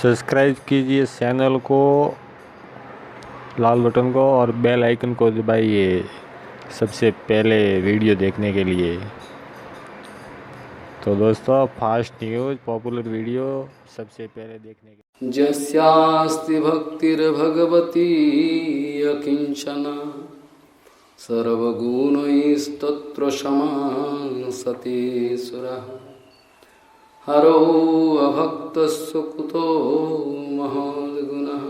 Subscribe कीजिए channel को, लाल button को और बेल आइकन को दबाइए सबसे पहले वीडियो देखने के लिए। तो दोस्तों, फास्ट न्यूज़ पॉपुलर वीडियो सबसे पहले देखने के जस्यास्ति भक्तिर्भगवती अकिंचना सर्वगुणैस्तत्र समासते सुरः हरो अभक्तस्य कुतो महद्गुणः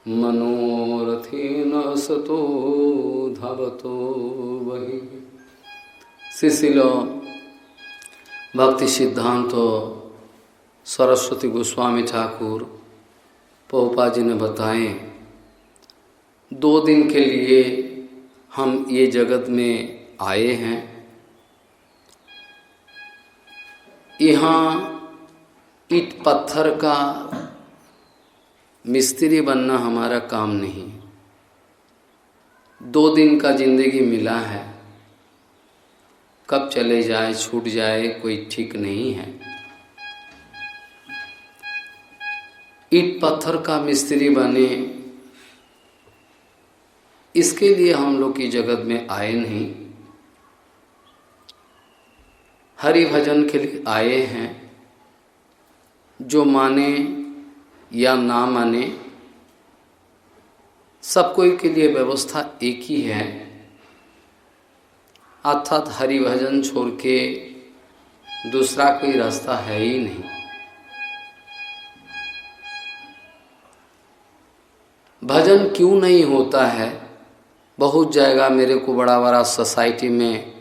मनोरथेन सतो धवतो वही। श्रीशिल भक्ति सिद्धांत सरस्वती गोस्वामी ठाकुर प्रभुपाद जी ने बताए, 2 दिन के लिए हम ये जगत में आए हैं। यहाँ ईंट पत्थर का मिस्त्री बनना हमारा काम नहीं। 2 दिन का जिंदगी मिला है, कब चले जाए छूट जाए कोई ठीक नहीं है। ईंट पत्थर का मिस्त्री बने, इसके लिए हम लोग की जगत में आए नहीं, हरि भजन के लिए आए हैं। जो माने या ना माने, सब कोई के लिए व्यवस्था एक ही है, अर्थात हरि भजन छोड़ के दूसरा कोई रास्ता है ही नहीं। भजन क्यों नहीं होता है? बहुत जगह मेरे को बड़ा बड़ा सोसाइटी में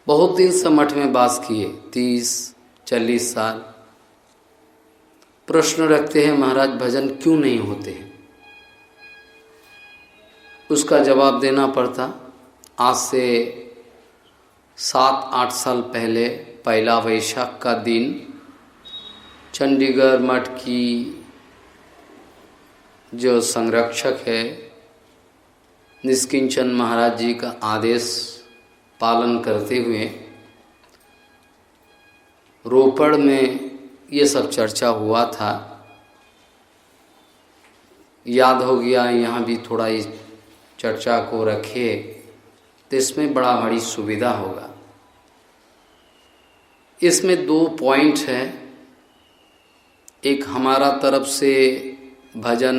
बहुत दिन से मठ में वास किए, 30-40 साल, प्रश्न रखते हैं महाराज भजन क्यों नहीं होते हैं? उसका जवाब देना पड़ता। आज से 7-8 साल पहले 1 वैशाख का दिन चंडीगढ़ मठ की जो संरक्षक है निष्किंचन महाराज जी का आदेश पालन करते हुए रोपड़ में ये सब चर्चा हुआ था। याद हो गया यहाँ भी थोड़ा इस चर्चा को रखे तो इसमें बड़ा बड़ी सुविधा होगा। इसमें 2 पॉइंट है। एक हमारा तरफ से भजन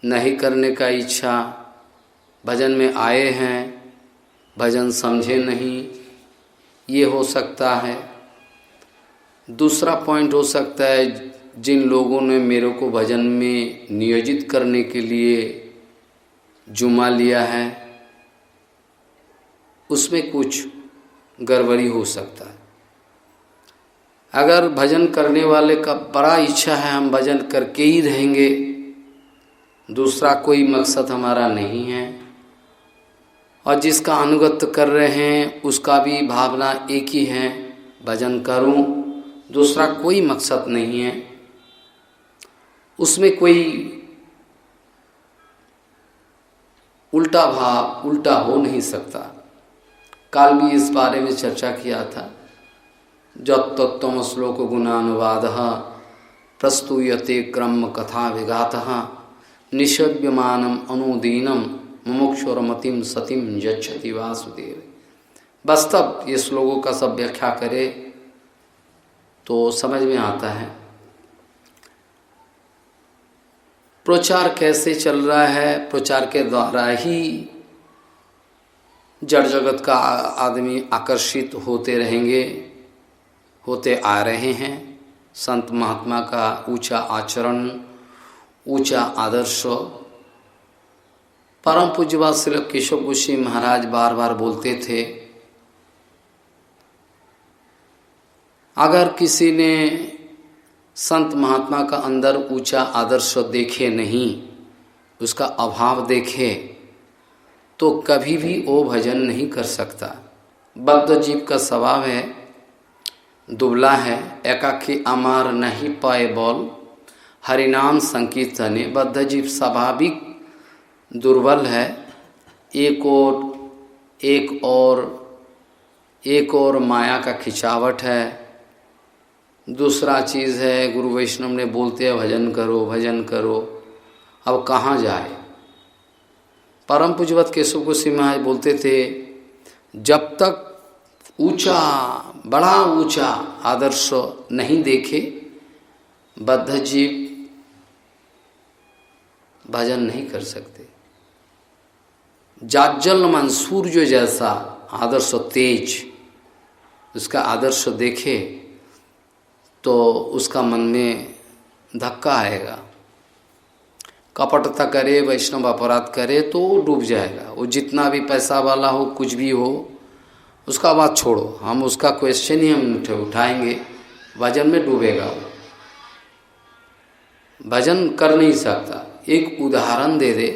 नहीं करने का इच्छा, भजन में आए हैं भजन समझे नहीं, ये हो सकता है। दूसरा पॉइंट हो सकता है जिन लोगों ने मेरे को भजन में नियोजित करने के लिए जुम्मा लिया है, उसमें कुछ गड़बड़ी हो सकता है। अगर भजन करने वाले का बड़ा इच्छा है हम भजन करके ही रहेंगे, दूसरा कोई मकसद हमारा नहीं है, और जिसका अनुगत्य कर रहे हैं उसका भी भावना एक ही है, भजन करूं, दूसरा कोई मकसद नहीं है, उसमें कोई उल्टा भाव उल्टा हो नहीं सकता। कल भी इस बारे में चर्चा किया था। जत्तम श्लोक गुणानुवाद प्रस्तूयते क्रम कथा विघातः निषद्यमानम अनुदीनम मुमुक्षुरमतिम सतिम यच्छति वासुदेव। वास्तव ये श्लोकों का सब व्याख्या करे तो समझ में आता है प्रचार कैसे चल रहा है। प्रचार के द्वारा ही जड़ जगत का आदमी आकर्षित होते रहेंगे, होते आ रहे हैं। संत महात्मा का ऊंचा आचरण, ऊंचा आदर्श परम पूज्यपाद श्री केशव गोस्वामी महाराज बार बार बोलते थे, अगर किसी ने संत महात्मा का अंदर ऊंचा आदर्श देखे नहीं, उसका अभाव देखे, तो कभी भी वो भजन नहीं कर सकता। बद्ध जीव का स्वभाव है, दुबला है, एकाकी अमार नहीं पाए बोल हरिनाम संकीर्तने। बद्ध जीव स्वाभाविक दुर्बल है। एक और माया का खिंचावट है, दूसरा चीज़ है गुरु वैष्णव ने बोलते हैं भजन करो भजन करो, अब कहाँ जाए। परम पूज्यवत केशव गोस्वामी महाराज बोलते थे, जब तक ऊंचा बड़ा ऊंचा आदर्श नहीं देखे बद्ध जीव भजन नहीं कर सकते। जाज्जल्यमान सूर्य जैसा आदर्श तेज, उसका आदर्श देखे तो उसका मन में धक्का आएगा। कपटता करे, वैष्णव अपराध करे तो डूब जाएगा। वो जितना भी पैसा वाला हो, कुछ भी हो, उसका बात छोड़ो, हम उसका क्वेश्चन ही हम उठाएंगे, भजन में डूबेगा वो, भजन कर नहीं सकता। एक उदाहरण दे दे,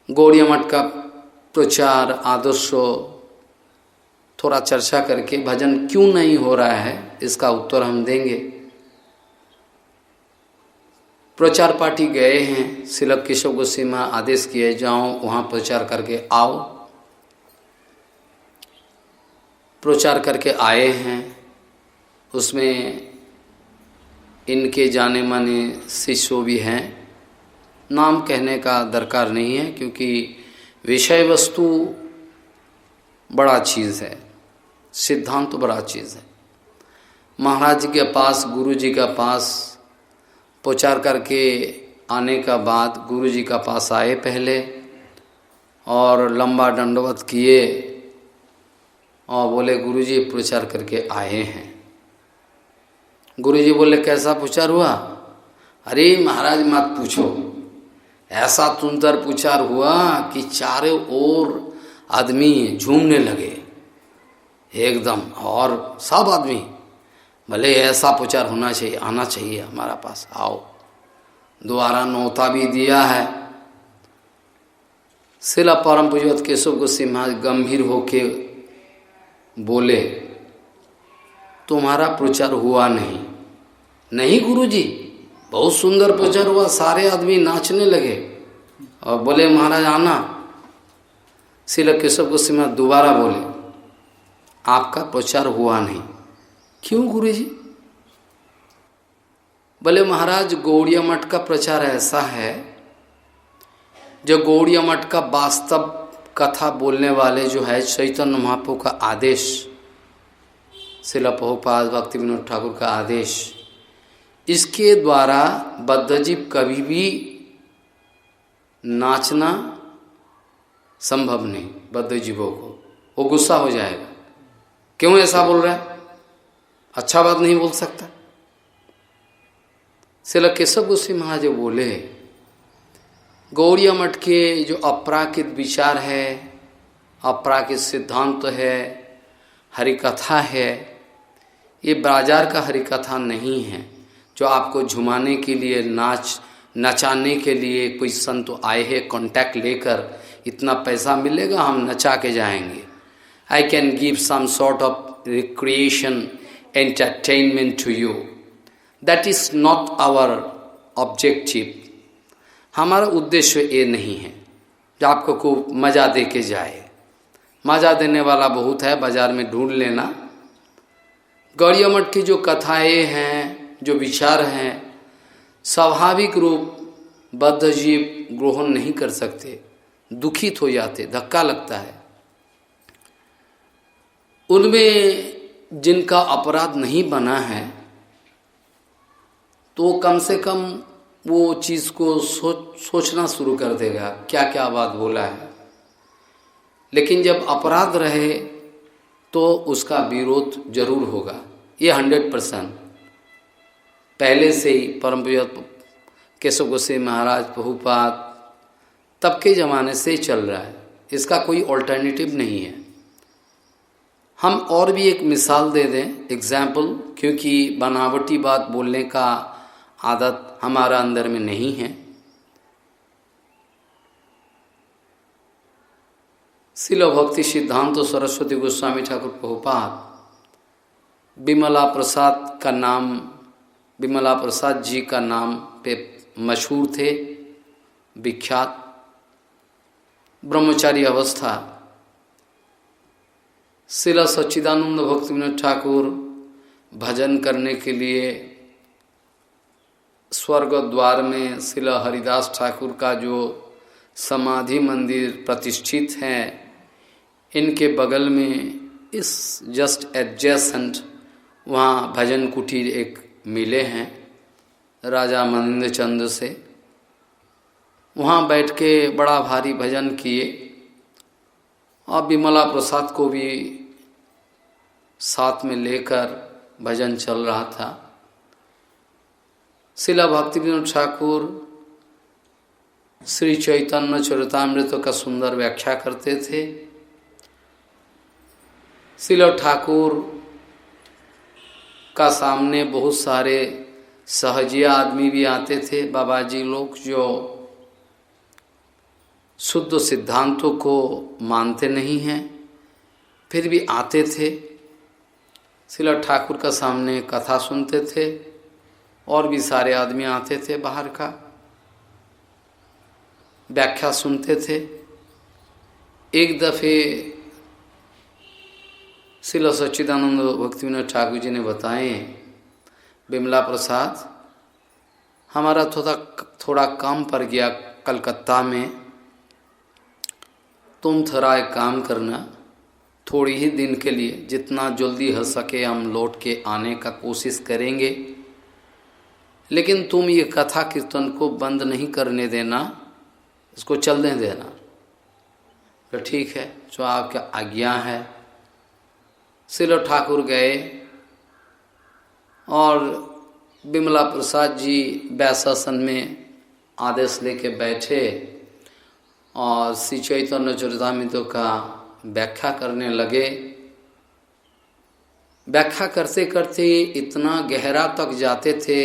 गौड़िया मठ का प्रचार आदर्श थोड़ा चर्चा करके भजन क्यों नहीं हो रहा है, इसका उत्तर हम देंगे। प्रचार पार्टी गए हैं, श्रील केशव गोस्वामी महाराज आदेश किए जाओ वहाँ प्रचार करके आओ, प्रचार करके आए हैं। उसमें इनके जाने माने शिष्य भी हैं, नाम कहने का दरकार नहीं है क्योंकि विषय वस्तु बड़ा चीज़ है, सिद्धांत तो बड़ा चीज़ है। महाराज जी के पास, गुरु जी का पास प्रचार करके आने का बाद गुरु जी का पास आए पहले और लंबा दंडवत किए और बोले गुरु जी प्रचार करके आए हैं। गुरु जी बोले कैसा प्रचार हुआ? अरे महाराज मत पूछो, ऐसा सुंदर प्रचार हुआ कि चारों ओर आदमी झूमने लगे एकदम, और सब आदमी भले ऐसा प्रचार होना चाहिए, आना चाहिए हमारा पास, आओ। दोबारा नौता भी दिया है। श्रील परम पूज्यवत केशव गोस्वामी महाराज गंभीर होके बोले, तुम्हारा प्रचार हुआ नहीं। नहीं गुरुजी, बहुत सुंदर प्रचार हुआ, सारे आदमी नाचने लगे और बोले महाराज आना। श्रील केशव गोस्वामी महाराज दोबारा बोले, आपका प्रचार हुआ नहीं। क्यों गुरुजी? बोले महाराज गौड़िया मठ का प्रचार ऐसा है, जो गौड़िया मठ का वास्तव कथा बोलने वाले जो है चैतन्य महाप्रभु का आदेश, श्रील प्रभुपाद भक्ति विनोद ठाकुर का आदेश, इसके द्वारा बद्धजीव कभी भी नाचना संभव नहीं। बद्धजीवों को वो गुस्सा हो जाएगा, क्यों ऐसा बोल रहा है, अच्छा बात नहीं बोल सकता। श्रील केशव गोस्वामी महाराज बोले, गौड़िया मठ के जो अपराकित विचार है, अपराकित सिद्धांत है, हरिकथा है, ये बाजार का हरिकथा नहीं है जो आपको झुमाने के लिए, नचाने के लिए कोई संत आए हैं कॉन्टैक्ट लेकर, इतना पैसा मिलेगा हम नचा के जाएंगे। I can give some sort of recreation entertainment to you, that is not our objective. हमारा उद्देश्य ये नहीं है जो आपको खूब मज़ा दे के जाए। मज़ा देने वाला बहुत है, बाजार में ढूंढ लेना। गौड़िया मठ की जो कथाएँ हैं, जो विचार हैं, स्वाभाविक रूप बद्धजीव ग्रहण नहीं कर सकते, दुखित हो जाते, धक्का लगता है। उनमें जिनका अपराध नहीं बना है तो कम से कम वो चीज़ को सोचना शुरू कर देगा, क्या क्या बात बोला है। लेकिन जब अपराध रहे तो उसका विरोध जरूर होगा, ये 100% पहले से ही परम पूज्य केशव गोस्वामी महाराज प्रभुपाद तब के ज़माने से ही चल रहा है, इसका कोई ऑल्टरनेटिव नहीं है। हम और भी एक मिसाल दे दें, एग्जाम्पल, क्योंकि बनावटी बात बोलने का आदत हमारा अंदर में नहीं है। श्रील भक्ति सिद्धांत सरस्वती गोस्वामी ठाकुर प्रभुपाद विमला प्रसाद का नाम, विमला प्रसाद जी का नाम पे मशहूर थे, विख्यात ब्रह्मचारी अवस्था। श्रील सच्चिदानंद भक्ति विनोद ठाकुर भजन करने के लिए स्वर्ग द्वार में श्रील हरिदास ठाकुर का जो समाधि मंदिर प्रतिष्ठित है, इनके बगल में इस जस्ट एडजेसेंट वहाँ भजन कुटीर एक मिले हैं राजा मनिंद्र चंद्र से। वहाँ बैठ के बड़ा भारी भजन किए और विमला प्रसाद को भी साथ में लेकर भजन चल रहा था। श्रील भक्तिविनोद ठाकुर श्री चैतन्य चरितामृत का सुंदर व्याख्या करते थे। श्रील ठाकुर का सामने बहुत सारे सहजिया आदमी भी आते थे, बाबाजी लोग जो शुद्ध सिद्धांतों को मानते नहीं हैं, फिर भी आते थे, श्रील ठाकुर का सामने कथा सुनते थे। और भी सारे आदमी आते थे, बाहर का व्याख्या सुनते थे। एक दफे श्रील सच्चिदानंद भक्तिविनोद ठाकुर जी ने बताए, विमला प्रसाद हमारा थोड़ा काम पड़ गया कलकत्ता में, तुम थोड़ा एक काम करना, थोड़ी ही दिन के लिए, जितना जल्दी हो सके हम लौट के आने का कोशिश करेंगे, लेकिन तुम ये कथा कीर्तन को बंद नहीं करने देना, इसको चलने देना। तो ठीक है, जो आपका आज्ञा है। श्रील ठाकुर गए और विमला प्रसाद जी व्यासासन में आदेश लेके बैठे और श्री चैतन्य चरितामृत का व्याख्या करने लगे। व्याख्या करते करते इतना गहरा तक जाते थे,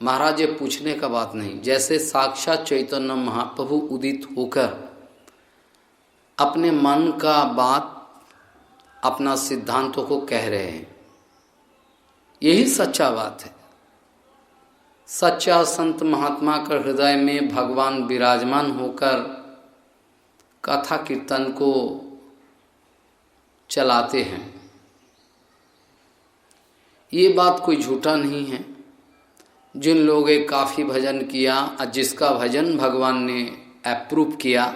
महाराज ये पूछने का बात नहीं, जैसे साक्षात चैतन्य महाप्रभु उदित होकर अपने मन का बात, अपना सिद्धांतों को कह रहे हैं। यही सच्चा बात है। सच्चा संत महात्मा का हृदय में भगवान विराजमान होकर कथा कीर्तन को चलाते हैं। ये बात कोई झूठा नहीं है। जिन लोगों ने काफ़ी भजन किया और जिसका भजन भगवान ने अप्रूव किया,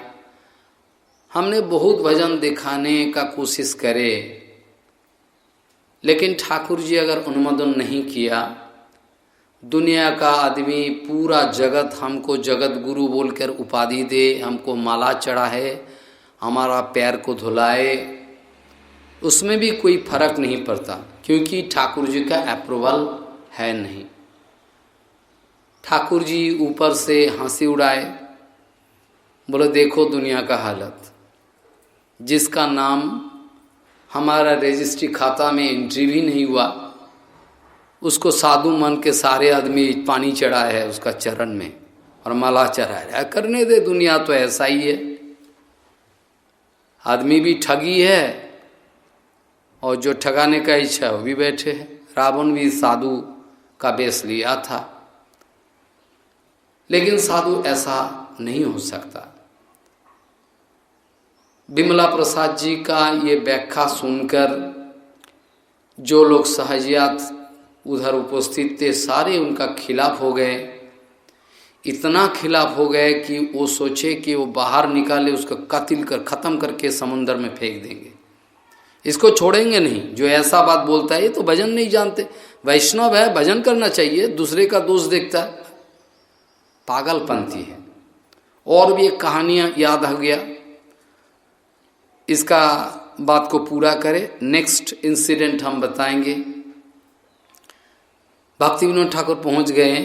हमने बहुत भजन दिखाने का कोशिश करे, लेकिन ठाकुर जी अगर अनुमोदन नहीं किया, दुनिया का आदमी पूरा जगत हमको जगत गुरु बोलकर उपाधि दे, हमको माला चढ़ाए, हमारा पैर को धुलाए, उसमें भी कोई फर्क नहीं पड़ता, क्योंकि ठाकुर जी का अप्रूवल है नहीं। ठाकुर जी ऊपर से हंसी उड़ाए, बोले देखो दुनिया का हालत, जिसका नाम हमारा रजिस्ट्री खाता में एंट्री भी नहीं हुआ, उसको साधु मन के सारे आदमी पानी चढ़ाए है उसका चरण में और माला चढ़ाए है। करने दे, दुनिया तो ऐसा ही है। आदमी भी ठगी है और जो ठगाने का इच्छा है वो भी बैठे हैं। रावण भी साधु का वेश लिया था, लेकिन साधु ऐसा नहीं हो सकता। विमला प्रसाद जी का ये व्याख्या सुनकर जो लोग सहजियात उधर उपस्थित थे, सारे उनका खिलाफ हो गए। इतना खिलाफ हो गए कि वो सोचे कि वो बाहर निकाले, उसको कत्ल कर ख़त्म करके समुंदर में फेंक देंगे, इसको छोड़ेंगे नहीं। जो ऐसा बात बोलता है ये तो भजन नहीं जानते, वैष्णव है, भजन करना चाहिए, दूसरे का दोष देखता है, पागलपंथी है। और भी एक कहानियाँ याद आ गया, इसका बात को पूरा करें, नेक्स्ट इंसिडेंट हम बताएंगे। भक्तिविनोद ठाकुर पहुंच गए,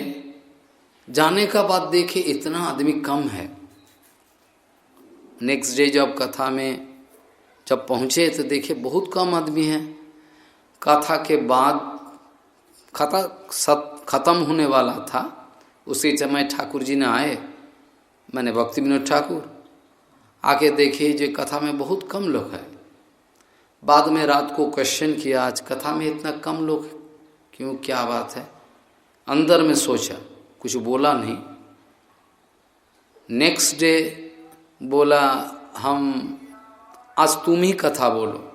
जाने का बाद देखे इतना आदमी कम है। नेक्स्ट डे जब कथा में जब पहुंचे तो देखे बहुत कम आदमी हैं। कथा के बाद कथा खत्म होने वाला था, उसी समय ठाकुर जी ने आए, मैंने भक्तिविनोद ठाकुर आके देखे जो कथा में बहुत कम लोग हैं। बाद में रात को क्वेश्चन किया, आज कथा में इतना कम लोग क्यों, क्या बात है? अंदर में सोचा, कुछ बोला नहीं। नेक्स्ट डे बोला, हम आज तुम ही कथा बोलो,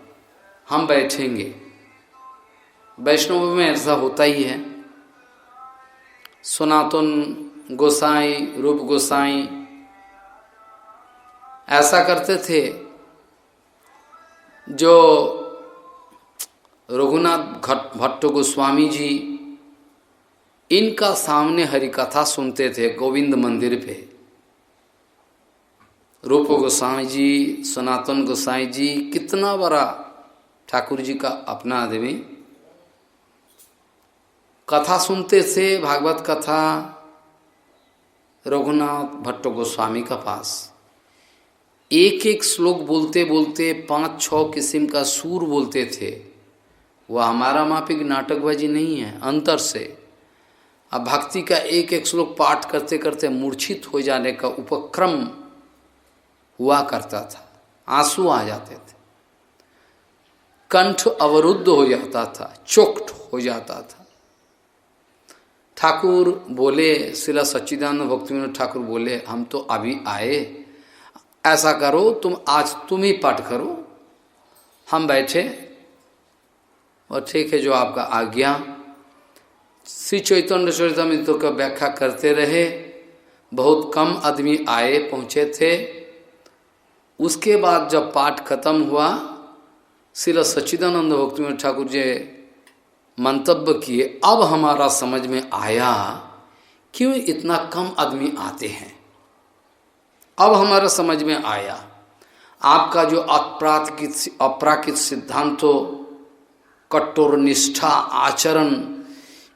हम बैठेंगे। वैष्णव में ऐसा होता ही है। सनातन गोसाई, रूप गोसाई ऐसा करते थे। जो रघुनाथ भट्ट गोस्वामी जी, इनका सामने हरि कथा सुनते थे गोविंद मंदिर पे। रूप गोसाई जी, सनातन गोसाई जी, कितना बड़ा ठाकुर जी का अपना आदमी, कथा सुनते थे भागवत कथा रघुनाथ भट्ट गोस्वामी का पास। एक एक श्लोक बोलते बोलते 5-6 किस्म का सूर बोलते थे। वह हमारा मापिक नाटकबाजी नहीं है, अंतर से। अब भक्ति का एक एक श्लोक पाठ करते करते मूर्छित हो जाने का उपक्रम हुआ करता था, आंसू आ जाते थे, कंठ अवरुद्ध हो जाता था, चोक्ट हो जाता था। ठाकुर बोले, श्रील सच्चिदानंद भक्तिविनोद ठाकुर बोले, हम तो अभी आए, ऐसा करो तुम आज तुम ही पाठ करो। हम बैठे और ठीक है जो आपका आज्ञा। श्री चैतन्य चरितामृत का व्याख्या करते रहे। बहुत कम आदमी आए पहुँचे थे। उसके बाद जब पाठ खत्म हुआ, श्रील सच्चिदानंद भक्तिविनोद ठाकुर जी मंतव्य किए, अब हमारा समझ में आया क्यों इतना कम आदमी आते हैं। अब हमारा समझ में आया आपका जो अपराकित सिद्धांतों, कठोर निष्ठा आचरण,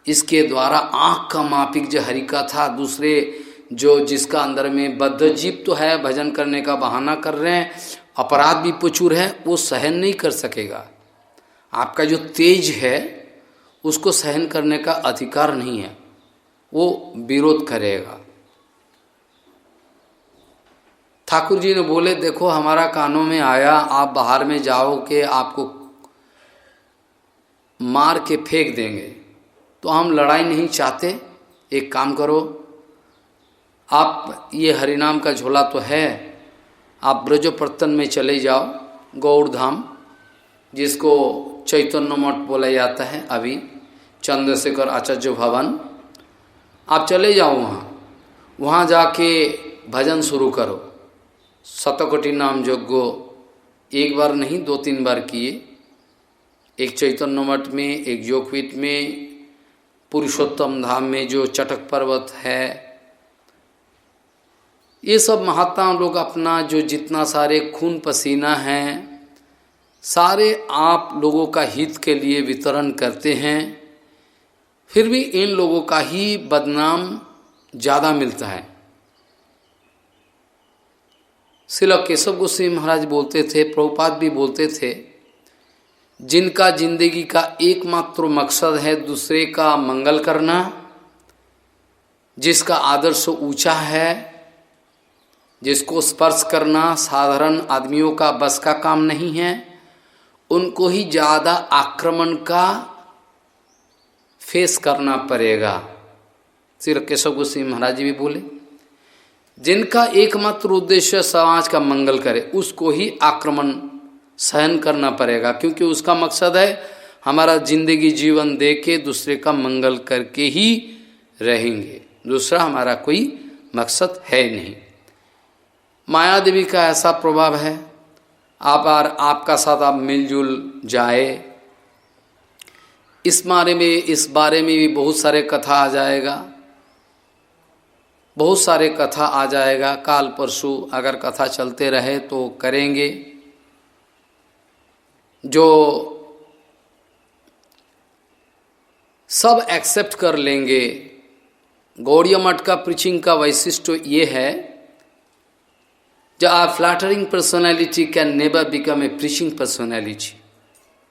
इसके द्वारा आँख का मापिक जो हरिका था, दूसरे जो जिसका अंदर में बद्ध जीव तो है, भजन करने का बहाना कर रहे हैं, अपराध भी प्रचुर है, वो सहन नहीं कर सकेगा। आपका जो तेज है उसको सहन करने का अधिकार नहीं है, वो विरोध करेगा। ठाकुर जी ने बोले, देखो हमारा कानों में आया, आप बाहर में जाओ कि आपको मार के फेंक देंगे, तो हम लड़ाई नहीं चाहते। एक काम करो, आप ये हरिनाम का झोला तो है, आप ब्रजोपर्तन में चले जाओ, गौड़धाम, जिसको चैतन्य मठ बोला जाता है अभी, चंद्रशेखर आचार्य भवन, आप चले जाओ वहाँ जाके भजन शुरू करो। शतकोटि नाम यज्ञ एक बार नहीं 2-3 बार किए। एक चैतन्य मठ में, एक योगपीठ में, पुरुषोत्तम धाम में जो चटक पर्वत है, ये सब महात्मा लोग अपना जो जितना सारे खून पसीना है सारे आप लोगों का हित के लिए वितरण करते हैं, फिर भी इन लोगों का ही बदनाम ज़्यादा मिलता है। श्रील केशव गोस्वामी महाराज बोलते थे, प्रभुपाद भी बोलते थे, जिनका जिंदगी का एकमात्र मकसद है दूसरे का मंगल करना, जिसका आदर्श ऊंचा है, जिसको स्पर्श करना साधारण आदमियों का बस का काम नहीं है, उनको ही ज़्यादा आक्रमण का फेस करना पड़ेगा। श्री केशव गोस्वामी महाराज जी भी बोले, जिनका एकमात्र उद्देश्य समाज का मंगल करे, उसको ही आक्रमण सहन करना पड़ेगा, क्योंकि उसका मकसद है हमारा जिंदगी जीवन दे के दूसरे का मंगल करके ही रहेंगे, दूसरा हमारा कोई मकसद है नहीं। माया देवी का ऐसा प्रभाव है, आपका साथ आप मिलजुल जाए, इस बारे में भी बहुत सारे कथा आ जाएगा, बहुत सारे कथा आ जाएगा। काल परसों अगर कथा चलते रहे तो करेंगे। जो सब एक्सेप्ट कर लेंगे। गौड़िया मठ का प्रीचिंग का वैशिष्ट्य ये है, a flattering personality can never become a preaching personality।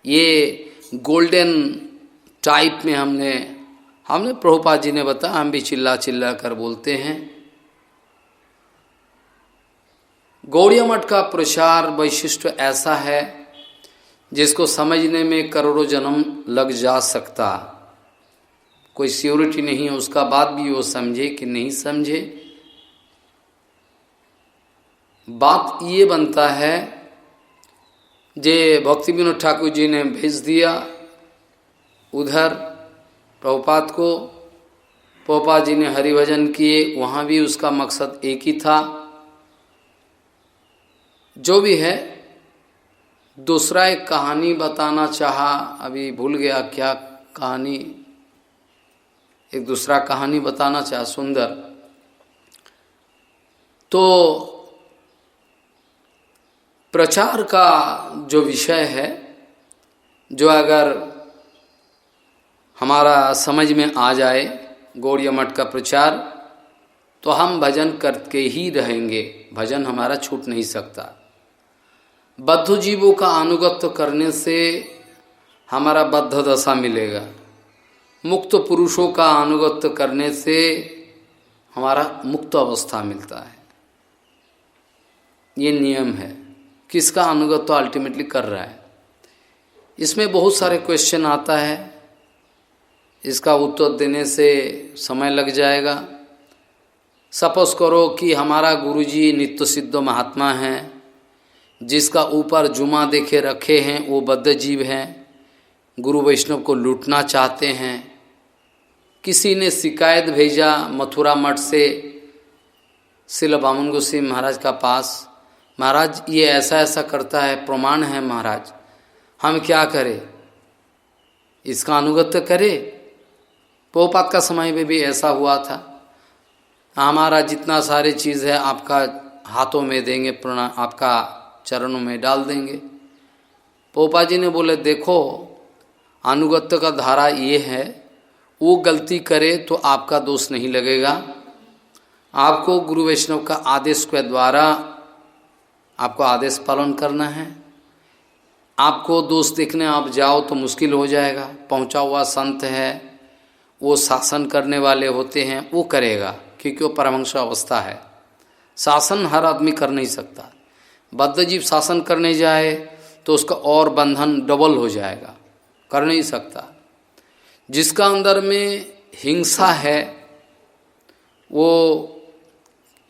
ये गोल्डन टाइप में हमने प्रभुपाद जी ने बताया, हम भी चिल्ला चिल्ला कर बोलते हैं। गौड़िया मठ का प्रचार वैशिष्ट्य ऐसा है जिसको समझने में करोड़ों जन्म लग जा सकता, कोई सियोरिटी नहीं है उसका बाद भी वो समझे कि नहीं समझे। बात ये बनता है जे भक्ति विनोद ठाकुर जी ने भेज दिया, उधर प्रभुपाद को प्रभुपाद जी ने हरिभजन किए, वहाँ भी उसका मकसद एक ही था। जो भी है, दूसरा एक कहानी बताना चाहा, अभी भूल गया क्या कहानी, एक दूसरा कहानी बताना चाहा सुंदर। तो प्रचार का जो विषय है, जो अगर हमारा समझ में आ जाए गौड़ीय मठ का प्रचार, तो हम भजन करके ही रहेंगे, भजन हमारा छूट नहीं सकता। बद्ध जीवों का अनुगत्य करने से हमारा बद्ध दशा मिलेगा, मुक्त पुरुषों का अनुगत्य करने से हमारा मुक्त अवस्था मिलता है। ये नियम है। किसका अनुगत्य अल्टीमेटली कर रहा है, इसमें बहुत सारे क्वेश्चन आता है, इसका उत्तर देने से समय लग जाएगा। सपोज करो कि हमारा गुरुजी नित्य सिद्ध महात्मा हैं, जिसका ऊपर जुमा देखे रखे हैं, वो बद्ध जीव हैं, गुरु वैष्णव को लूटना चाहते हैं। किसी ने शिकायत भेजा मथुरा मठ से श्रील बामन गोसाई महाराज का पास, महाराज ये ऐसा ऐसा करता है, प्रमाण है महाराज, हम क्या करें, इसका अनुगत्य करें। प्रभुपाद का समय में भी ऐसा हुआ था, हमारा जितना सारे चीज़ है आपका हाथों में देंगे, प्रणाम आपका चरणों में डाल देंगे। प्रभुपाद जी ने बोले देखो, अनुगत्य का धारा ये है, वो गलती करे तो आपका दोष नहीं लगेगा, आपको गुरु वैष्णव का आदेश के द्वारा आपको आदेश पालन करना है। आपको दोष देखने आप जाओ तो मुश्किल हो जाएगा, पहुंचा हुआ संत है, वो शासन करने वाले होते हैं, वो करेगा, क्योंकि वो परमहंस अवस्था है। शासन हर आदमी कर नहीं सकता, बद्ध जीव शासन करने जाए तो उसका और बंधन डबल हो जाएगा, कर नहीं सकता। जिसका अंदर में हिंसा है, वो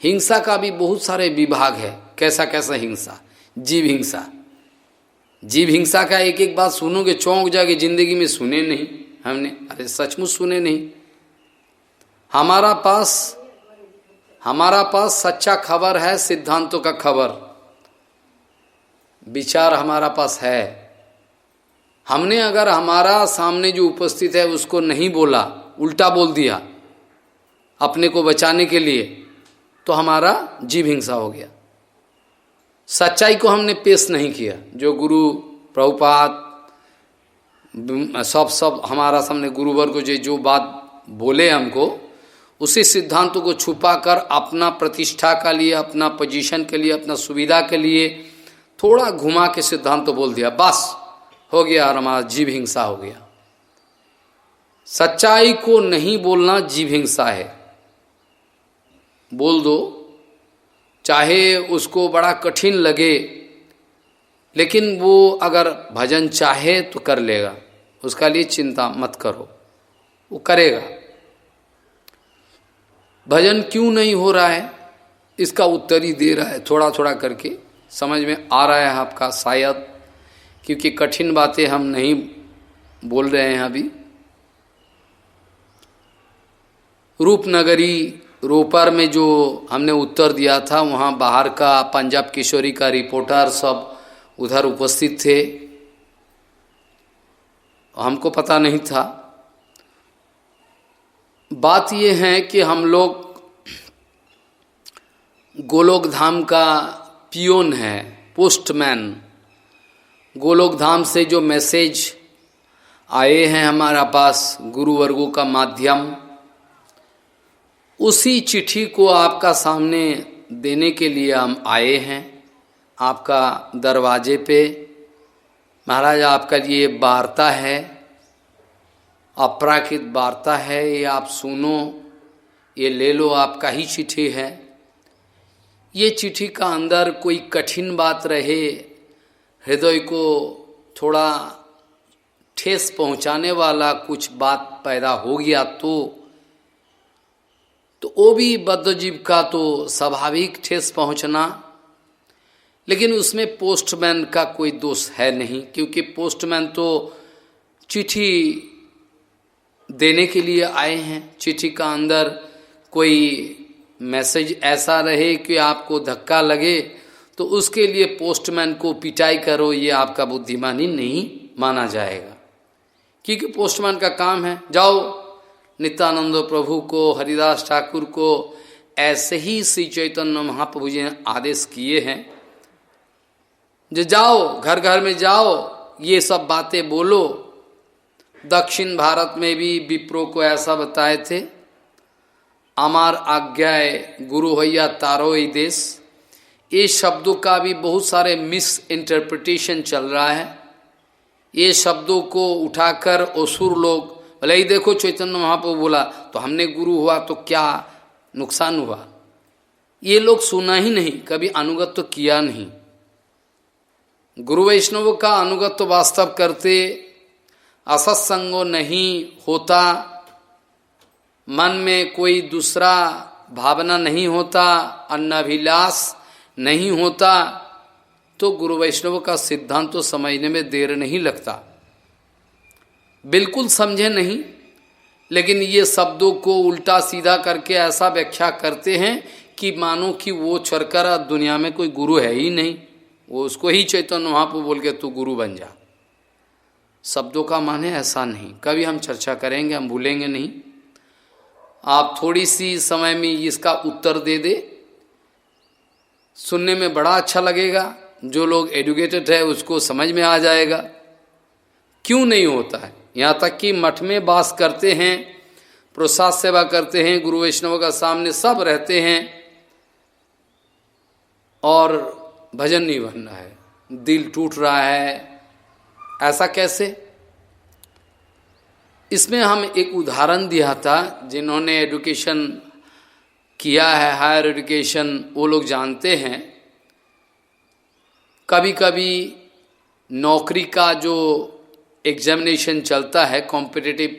हिंसा का भी बहुत सारे विभाग है। कैसा कैसा हिंसा, जीव हिंसा, जीव हिंसा का एक एक बात सुनोगे चौंक जाके, जिंदगी में सुने नहीं हमने, अरे सचमुच सुने नहीं। हमारा पास सच्चा खबर है, सिद्धांतों का खबर, विचार हमारा पास है। हमने अगर हमारा सामने जो उपस्थित है उसको नहीं बोला, उल्टा बोल दिया अपने को बचाने के लिए, तो हमारा जीव हिंसा हो गया। सच्चाई को हमने पेश नहीं किया, जो गुरु प्रभुपाद सब हमारा सामने गुरुवर को जो बात बोले हमको, उसी सिद्धांतों को छुपाकर अपना प्रतिष्ठा का लिए, अपना पोजीशन के लिए, अपना सुविधा के लिए थोड़ा घुमा के सिद्धांत तो बोल दिया, बस हो गया और हमारा जीव हिंसा हो गया। सच्चाई को नहीं बोलना जीव हिंसा है। बोल दो, चाहे उसको बड़ा कठिन लगे, लेकिन वो अगर भजन चाहे तो कर लेगा, उसका लिए चिंता मत करो, वो करेगा। भजन क्यों नहीं हो रहा है, इसका उत्तर ही दे रहा है, थोड़ा थोड़ा करके समझ में आ रहा है आपका शायद, क्योंकि कठिन बातें हम नहीं बोल रहे हैं अभी। रूपनगरी रोपर में जो हमने उत्तर दिया था, वहाँ बाहर का पंजाब किशोरी का रिपोर्टर सब उधर उपस्थित थे, हमको पता नहीं था। बात ये है कि हम लोग गोलोक धाम का पियोन है, पोस्टमैन। गोलोक धाम से जो मैसेज आए हैं हमारा पास गुरुवर्गों का माध्यम, उसी चिट्ठी को आपका सामने देने के लिए हम आए हैं आपका दरवाजे पे। महाराज आपका ये वार्ता है, अपराकृत वार्ता है, ये आप सुनो, ये ले लो, आपका ही चिट्ठी है। ये चिट्ठी का अंदर कोई कठिन बात रहे, हृदय को थोड़ा ठेस पहुंचाने वाला कुछ बात पैदा हो गया तो वो भी बद्ध जीव का तो स्वाभाविक ठेस पहुंचना, लेकिन उसमें पोस्टमैन का कोई दोष है नहीं, क्योंकि पोस्टमैन तो चिट्ठी देने के लिए आए हैं। चिट्ठी का अंदर कोई मैसेज ऐसा रहे कि आपको धक्का लगे, तो उसके लिए पोस्टमैन को पिटाई करो, ये आपका बुद्धिमानी नहीं माना जाएगा। क्योंकि पोस्टमैन का काम है, जाओ नित्यानंद प्रभु को, हरिदास ठाकुर को, ऐसे ही श्री चैतन्य महाप्रभु जी ने आदेश किए हैं, जो जाओ घर घर में जाओ, ये सब बातें बोलो। दक्षिण भारत में भी विप्रो को ऐसा बताए थे, अमार आज्ञाए गुरु हैया तारो ही देश। ये शब्दों का भी बहुत सारे मिस इंटरप्रिटेशन चल रहा है। ये शब्दों को उठाकर असुर लोग बोले, ही देखो चैतन्य महाप्रभु बोला तो हमने गुरु हुआ तो क्या नुकसान हुआ। ये लोग सुना ही नहीं, कभी अनुगत तो किया नहीं। गुरु वैष्णव का अनुगत तो वास्तव करते, असत्संगो नहीं होता, मन में कोई दूसरा भावना नहीं होता, अन्नाभिलाष नहीं होता, तो गुरु वैष्णव का सिद्धांत तो समझने में देर नहीं लगता। बिल्कुल समझे नहीं, लेकिन ये शब्दों को उल्टा सीधा करके ऐसा व्याख्या करते हैं कि मानो कि वो छोड़कर दुनिया में कोई गुरु है ही नहीं, वो उसको ही चैतन्य महाप्रभु बोल के तू गुरु बन जा। शब्दों का माने ऐसा नहीं, कभी हम चर्चा करेंगे, हम भूलेंगे नहीं। आप थोड़ी सी समय में इसका उत्तर दे दे, सुनने में बड़ा अच्छा लगेगा। जो लोग एजुकेटेड है उसको समझ में आ जाएगा क्यों नहीं होता है। यहाँ तक कि मठ में वास करते हैं, प्रसाद सेवा करते हैं, गुरु वैष्णव का सामने सब रहते हैं, और भजन नहीं बन रहा है, दिल टूट रहा है, ऐसा कैसे। इसमें हम एक उदाहरण दिया था, जिन्होंने एजुकेशन किया है, हायर एजुकेशन, वो लोग जानते हैं। कभी कभी नौकरी का जो एग्जामिनेशन चलता है, कॉम्पिटिटिव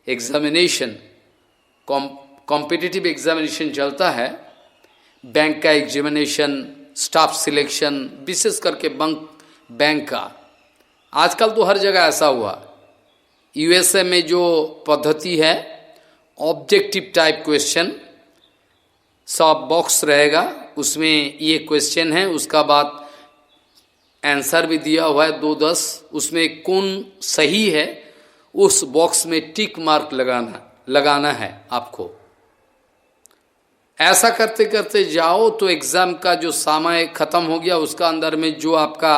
एग्जामिनेशन, कॉम्पिटिटिव एग्जामिनेशन चलता है, बैंक का एग्जामिनेशन, स्टाफ सिलेक्शन, विशेष करके बैंक का। आजकल तो हर जगह ऐसा हुआ। यूएसए में जो पद्धति है, ऑब्जेक्टिव टाइप क्वेश्चन, सब बॉक्स रहेगा, उसमें ये क्वेश्चन है, उसका बाद आंसर भी दिया हुआ है 2-10, उसमें कौन सही है उस बॉक्स में टिक मार्क लगाना है आपको। ऐसा करते करते जाओ तो एग्जाम का जो समय खत्म हो गया, उसका अंदर में जो आपका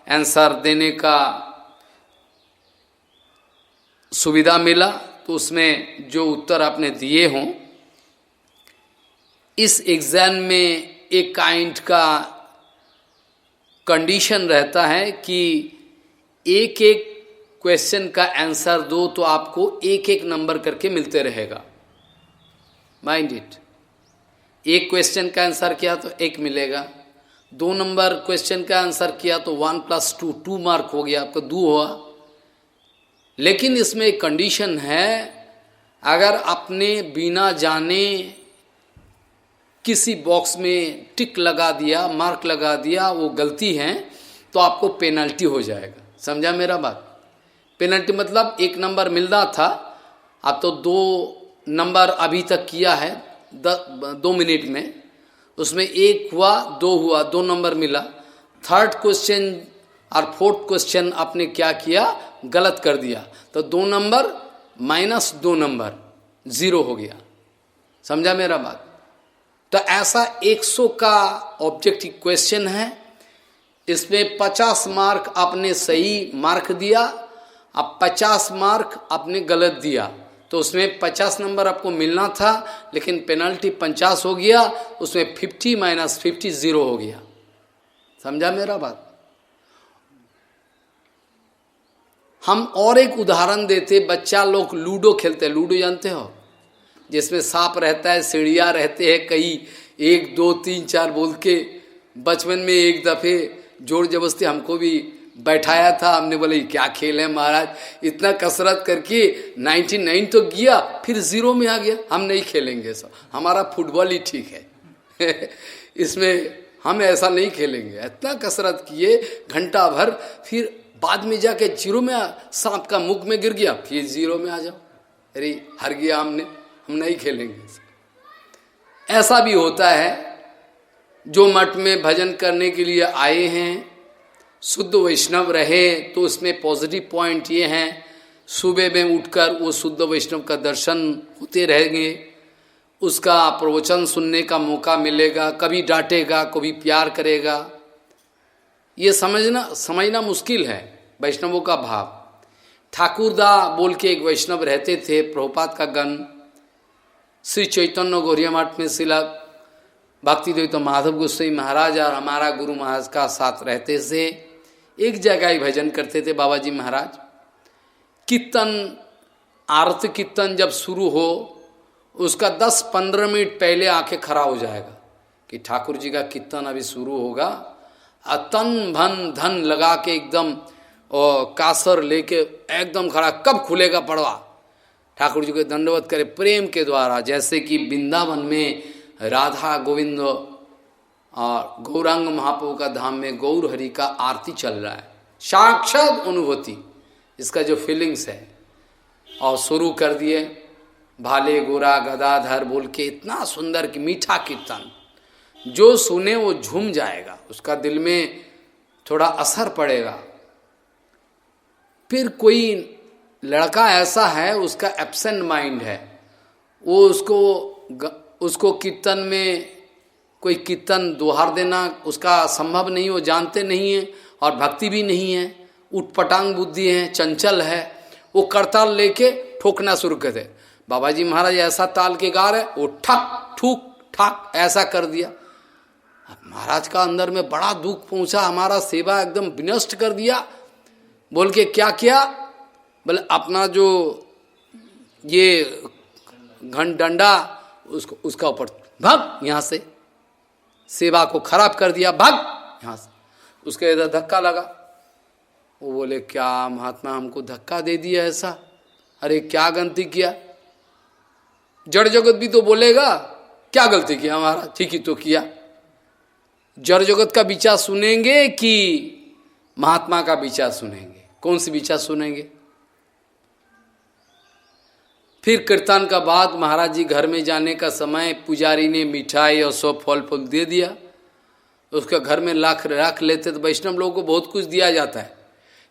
आंसर देने का सुविधा मिला, तो उसमें जो उत्तर आपने दिए हों, इस एग्जाम में एक काइंड का कंडीशन रहता है कि एक एक क्वेश्चन का आंसर दो तो आपको एक एक नंबर करके मिलते रहेगा। माइंड इट, एक क्वेश्चन का आंसर किया तो 1 मिलेगा, 2 नंबर क्वेश्चन का आंसर किया तो 1 + 2 2 मार्क हो गया, आपका 2 हुआ। लेकिन इसमें एक कंडीशन है, अगर आपने बिना जाने किसी बॉक्स में टिक लगा दिया, मार्क लगा दिया, वो गलती है, तो आपको पेनल्टी हो जाएगा। समझा मेरा बात। पेनल्टी मतलब 1 नंबर मिलना था, आप तो 2 नंबर अभी तक किया है 2 मिनट में, उसमें 1 हुआ, 2 हुआ, 2 नंबर मिला। थर्ड क्वेश्चन और फोर्थ क्वेश्चन आपने क्या किया, गलत कर दिया, तो 2 नंबर -2 नंबर 0 हो गया। समझा मेरा बात। तो ऐसा 100 का ऑब्जेक्टिव क्वेश्चन है, इसमें 50 मार्क आपने सही मार्क दिया, अब 50 मार्क आपने गलत दिया, तो उसमें 50 नंबर आपको मिलना था, लेकिन पेनल्टी 50 हो गया, उसमें 50 - 50 0 हो गया। समझा मेरा बात। हम और एक उदाहरण देते, बच्चा लोग लूडो खेलते हैं, लूडो जानते हो, जिसमें सांप रहता है, सीढ़ियाँ रहते हैं, कई 1 2 3 4 बोल के। बचपन में एक दफ़े जोर जबरदस्ती हमको भी बैठाया था, हमने बोले क्या खेल है महाराज, इतना कसरत करके 99 तो गया, फिर 0 में आ गया, हम नहीं खेलेंगे, सब हमारा फुटबॉल ही ठीक है इसमें हम ऐसा नहीं खेलेंगे। इतना कसरत किए घंटा भर, फिर बाद में जाके 0 में, सांप का मुख में गिर गया, फिर 0 में आ जाओ। अरे हार गया हमने, हम नहीं खेलेंगे। ऐसा भी होता है, जो मठ में भजन करने के लिए आए हैं, शुद्ध वैष्णव रहे तो उसमें पॉजिटिव पॉइंट ये हैं, सुबह में उठकर वो शुद्ध वैष्णव का दर्शन होते रहेंगे, उसका प्रवचन सुनने का मौका मिलेगा, कभी डांटेगा कभी प्यार करेगा। ये समझना मुश्किल है वैष्णवों का भाव। ठाकुरदा बोल के एक वैष्णव रहते थे, प्रभुपाद का गण, श्री चैतन्य गौरिया मठ में शिला भक्तिद्वैत माधव गोस्वामी महाराज और हमारा गुरु महाराज का साथ रहते थे। एक जगह ही भजन करते थे बाबा जी महाराज। कीर्तन, आरती कीर्तन जब शुरू हो उसका 10-15 मिनट पहले आके खड़ा हो जाएगा कि ठाकुर जी का कीर्तन अभी शुरू होगा, और तन भन धन लगा के एकदम और कासर लेके एकदम खड़ा, कब खुलेगा पड़वा, ठाकुर जी को दंडवत करे प्रेम के द्वारा। जैसे कि वृंदावन में राधा गोविंद और गौरांग महाप्रभु का धाम में गौर हरि का आरती चल रहा है, साक्षात अनुभूति, इसका जो फीलिंग्स है। और शुरू कर दिए भाले गोरा गदाधर बोल के, इतना सुंदर कि मीठा कीर्तन, जो सुने वो झूम जाएगा, उसका दिल में थोड़ा असर पड़ेगा। फिर कोई लड़का ऐसा है, उसका एब्सेंट माइंड है, वो उसको कीर्तन में कोई कीर्तन दोहर देना उसका संभव नहीं, वो जानते नहीं है और भक्ति भी नहीं है, उटपटांग बुद्धि है, चंचल है, वो करताल लेके ठोकना शुरू कर दे। बाबा जी महाराज ऐसा ताल के गा रहे, वो ठक ठूक ठक ऐसा कर दिया। महाराज का अंदर में बड़ा दुख पहुंचा, हमारा सेवा एकदम विनष्ट कर दिया। बोल के क्या किया, बोले अपना जो ये घंट डंडा उसको उसका ऊपर भाग, यहाँ से सेवा को खराब कर दिया, भाग यहाँ से। उसके इधर धक्का लगा, वो बोले क्या महात्मा हमको धक्का दे दिया ऐसा, अरे क्या गलती किया। जड़ जगत भी तो बोलेगा क्या गलती किया हमारा, ठीक ही तो किया। जड़ जगत का विचार सुनेंगे कि महात्मा का विचार सुनेंगे, कौन सी विचार सुनेंगे। फिर कीर्तन का बाद महाराज जी घर में जाने का समय पुजारी ने मिठाई और सब फल फूल दे दिया, उसका घर में रख लेते। तो वैष्णव लोगों को बहुत कुछ दिया जाता है,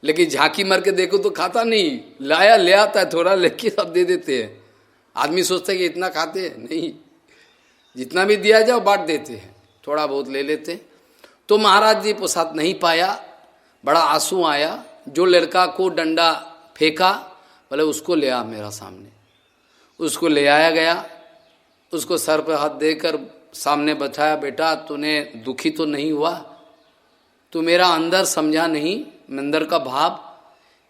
लेकिन झांकी मार के देखो तो खाता नहीं, लाया ले आता है थोड़ा, लेके सब दे देते हैं। आदमी सोचता है कि इतना खाते हैं, नहीं, जितना भी दिया जाओ बांट देते हैं, थोड़ा बहुत ले लेते। तो महाराज जी प्रसाद नहीं पाया, बड़ा आंसू आया। जो लड़का को डंडा फेंका बोले उसको ले आ मेरा सामने, उसको ले आया गया, उसको सर पर हाथ देकर सामने बैठाया, बेटा तूने दुखी तो नहीं हुआ, तू मेरा अंदर समझा नहीं, अंदर का भाव।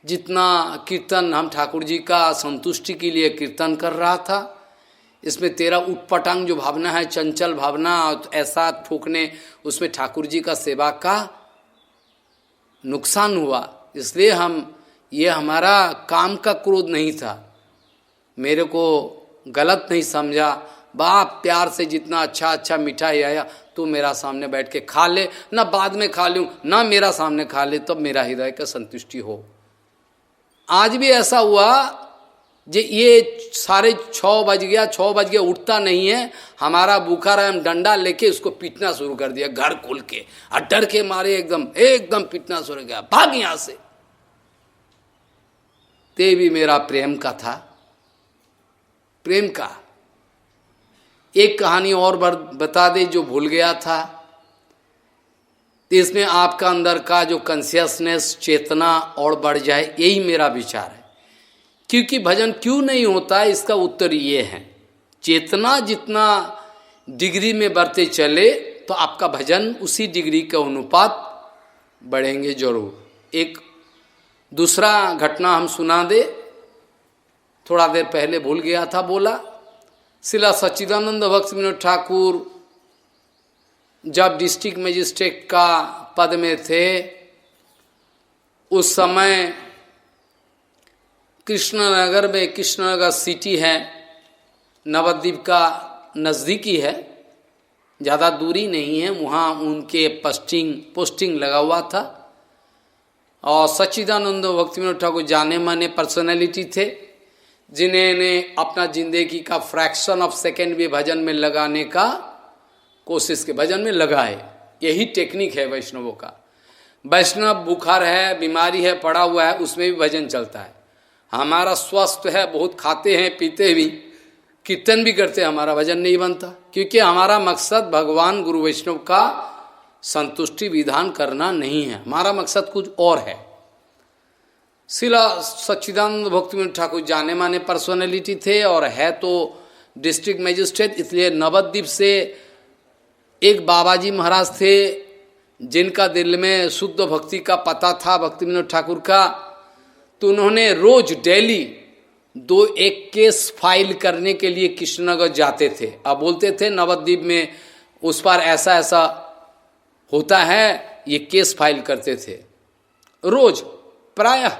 जितना कीर्तन हम ठाकुर जी का संतुष्टि के लिए कीर्तन कर रहा था, इसमें तेरा उटपटांग जो भावना है, चंचल भावना, ऐसा ठोकने, उसमें ठाकुर जी का सेवा का नुकसान हुआ। इसलिए ये हमारा काम का क्रोध नहीं था, मेरे को गलत नहीं समझा। बाप प्यार से जितना अच्छा मिठाई आया तू मेरा सामने बैठ के खा ले, ना बाद में खा लूँ, ना मेरा सामने खा ले, तब मेरा हृदय का संतुष्टि हो। आज भी ऐसा हुआ, ये साढ़े 6 बज गया, उठता नहीं है, हमारा भूखा रहा, हम डंडा लेके उसको पीटना शुरू कर दिया, घर खोल के, और डर के मारे एकदम पीटना शुरू हो गया, भाग यहां से। ते भी मेरा प्रेम का था, प्रेम का। एक कहानी और बता दे जो भूल गया था। इसमें आपका अंदर का जो कॉन्शियसनेस, चेतना और बढ़ जाए, यही मेरा विचार है। क्योंकि भजन क्यों नहीं होता है, इसका उत्तर ये है, चेतना जितना डिग्री में बढ़ते चले तो आपका भजन उसी डिग्री के अनुपात बढ़ेंगे जरूर। एक दूसरा घटना हम सुना दे, थोड़ा देर पहले भूल गया था बोला। शिला सच्चिदानंद भक्त विनोद ठाकुर जब डिस्ट्रिक्ट मजिस्ट्रेट का पद में थे, उस समय कृष्णनगर में, कृष्णनगर सिटी है, नवद्वीप का नज़दीकी है, ज़्यादा दूरी नहीं है, वहाँ उनके पोस्टिंग लगा हुआ था। और सच्चिदानंद भक्त विनोद ठाकुर जाने माने पर्सनैलिटी थे। जिन्होंने अपना जिंदगी का फ्रैक्शन ऑफ सेकेंड भी भजन में लगाने का कोशिश के, भजन में लगाए। यही टेक्निक है वैष्णवों का। वैष्णव बुखार है, बीमारी है, पड़ा हुआ है, उसमें भी भजन चलता है। हमारा स्वस्थ है, बहुत खाते हैं पीते भी, कीर्तन भी करते हैं, हमारा भजन नहीं बनता, क्योंकि हमारा मकसद भगवान गुरु वैष्णव का संतुष्टि विधान करना नहीं है, हमारा मकसद कुछ और है। शिला सच्चिदानंद भक्तिविनोद ठाकुर जाने माने पर्सनैलिटी थे और है तो डिस्ट्रिक्ट मजिस्ट्रेट, इसलिए नवद्वीप से एक बाबाजी महाराज थे जिनका दिल में शुद्ध भक्ति का पता था भक्तिविनोद ठाकुर का। तो उन्होंने रोज डेली 2-1 केस फाइल करने के लिए कृष्णनगर जाते थे। अब बोलते थे नवद्वीप में उस पर ऐसा ऐसा होता है, ये केस फाइल करते थे रोज, प्रायः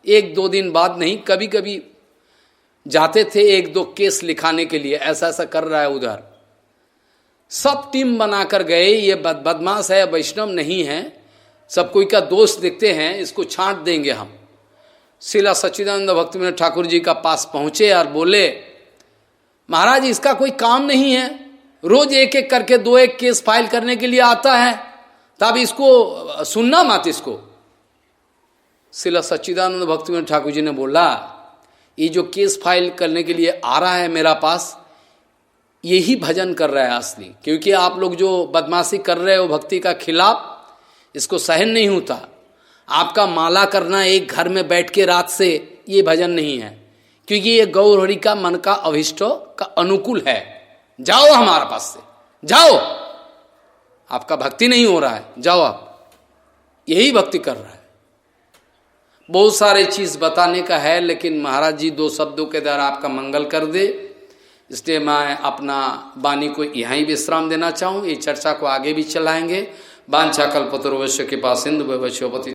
1-2 दिन बाद नहीं, कभी कभी जाते थे 1-2 केस लिखाने के लिए, ऐसा ऐसा कर रहा है उधर। सब टीम बनाकर गए, ये बदमाश है, वैष्णव नहीं है, सब कोई का दोष देखते हैं, इसको छांट देंगे हम। शिला सच्चिदानंद भक्तिविनोद ठाकुर जी का पास पहुंचे और बोले, महाराज इसका कोई काम नहीं है, रोज 1-1 करके 2-1 केस फाइल करने के लिए आता है, तब इसको सुनना मत इसको। शिला सच्चिदानंद भक्तिविनोद ठाकुर जी ने बोला, ये जो केस फाइल करने के लिए आ रहा है मेरा पास, यही भजन कर रहा है असली, क्योंकि आप लोग जो बदमाशी कर रहे हो भक्ति का खिलाफ, इसको सहन नहीं होता। आपका माला करना एक घर में बैठ के रात से, ये भजन नहीं है, क्योंकि ये गौर हरि का मन का अभिष्टों का अनुकूल है। जाओ हमारे पास से, जाओ, आपका भक्ति नहीं हो रहा है, जाओ आप, यही भक्ति कर रहा है। बहुत सारे चीज बताने का है, लेकिन महाराज जी 2 शब्दों के द्वारा आपका मंगल कर दे, इसलिए मैं अपना वाणी को यहाँ ही विश्राम देना चाहूँ। ये चर्चा को आगे भी चलाएंगे। वांछा कल्पतरुभ्यश्च कृपा सिंधु भवश्च पति